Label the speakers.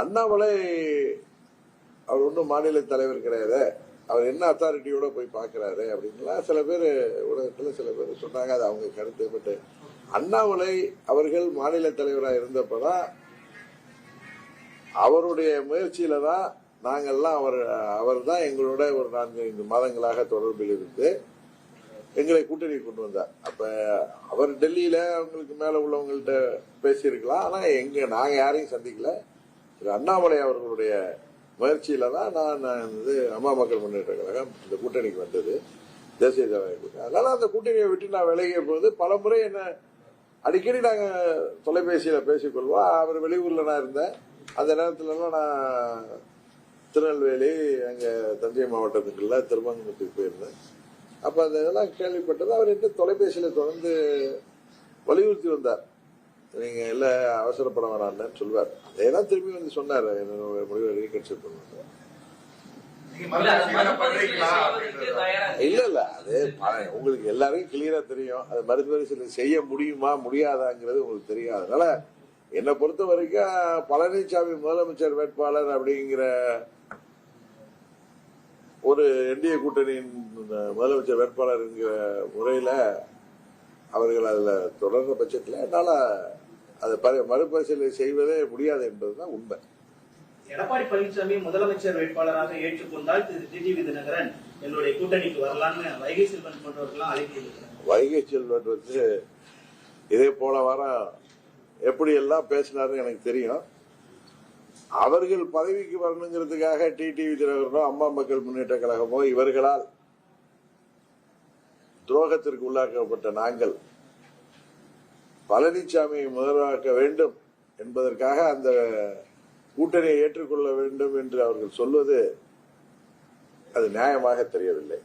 Speaker 1: அண்ணாமலை அவர் ஒன்றும் மாநில தலைவர் கிடையாது, அவர் என்ன அத்தாரிட்டியோட போய் பார்க்கிறாரு அப்படின்லாம் சில பேர் ஊடகத்தில் சில பேர் சொன்னாங்க. அது அவங்க கருத்து. பட் அண்ணாமலை அவர்கள் மாநில தலைவராக இருந்தப்பதான் அவருடைய முயற்சியில தான் நாங்கள்லாம் அவர் தான் எங்களோட ஒரு 4-5 மாதங்களாக தொடர்பில் இருந்து எங்களை கூட்டணி கொண்டு வந்தார். அப்ப அவர் டெல்லியில அவங்களுக்கு மேல உள்ளவங்கள்ட்ட பேசியிருக்கலாம். ஆனா நாங்க யாரையும் சந்திக்கல. திரு அண்ணாமலை அவர்களுடைய முயற்சியில தான் நான் அம்மா மக்கள் முன்னேற்ற கழகம் இந்த கூட்டணிக்கு வந்தது, தேசிய ஜனநாயக கூட்டணி. அதனால அந்த கூட்டணியை விட்டு நான் விலகிய போது பல முறை என்ன அடிக்கடி நாங்க தொலைபேசியில பேசிக்கொள்வோம். அவர் வெளியூர்ல நான் இருந்தேன். அந்த நேரத்துலலாம் நான் திருநெல்வேலி, அங்க தஞ்சை மாவட்டத்துக்குள்ள திருமங்கலத்துக்கு போயிருந்தேன். அப்ப அந்த இதெல்லாம் கேள்விப்பட்டது. அவர் என்ன தொலைபேசியில தொடர்ந்து வலியுறுத்தி வந்தார், நீங்க இல்ல அவசரப்பட வேணான்னு சொல்லுவார். அதேதான் திரும்பி வந்து சொன்னார், என்னோட முடிவை ரீகன்சிடர் பண்ணுவாங்க. இல்ல அது உங்களுக்கு எல்லாருக்கும் கிளியரா தெரியும். அது மறுபரிசீலனை செய்ய முடியுமா முடியாதாங்கிறது உங்களுக்கு தெரியும். அதனால என்னை பொறுத்த வரைக்கும் பழனிசாமி முதலமைச்சர் வேட்பாளர் அப்படிங்கிற ஒரு என்டிஏ கூட்டணியின் முதலமைச்சர் வேட்பாளர் என்கிற முறையில அவர்கள் அதுல தொடர்ந்த பட்சத்தில் என்னால அதை மறுபரிசீலனை செய்வதே முடியாது என்பதுதான் உண்மை.
Speaker 2: எடப்பாடி பழனிசாமி முதலமைச்சர் வேட்பாளராக ஏற்றுக்கொண்டால் திரு டிடிவி தினகரன் என்னுடைய கூட்டணிக்கு வரலாம்னு வைகை செல்வன் போன்றவர்கள் அழைப்பு.
Speaker 1: வைகை செல்வன் வந்து இதே போல வாரம் எப்படி எல்லாம் பேசினாருன்னு எனக்கு தெரியும். அவர்கள் பதவிக்கு வரணுங்கிறதுக்காக டிடிவி தினகரனோ அம்மா மக்கள் முன்னேற்ற கழகமோ இவர்களால் துரோகத்திற்கு உள்ளாக்கப்பட்ட நாங்கள் பழனிசாமியை முதல்வராக்க வேண்டும் என்பதற்காக அந்த கூட்டணியை ஏற்றுக்கொள்ள வேண்டும் என்று அவர்கள் சொல்வது அது நியாயமாக தெரியவில்லை.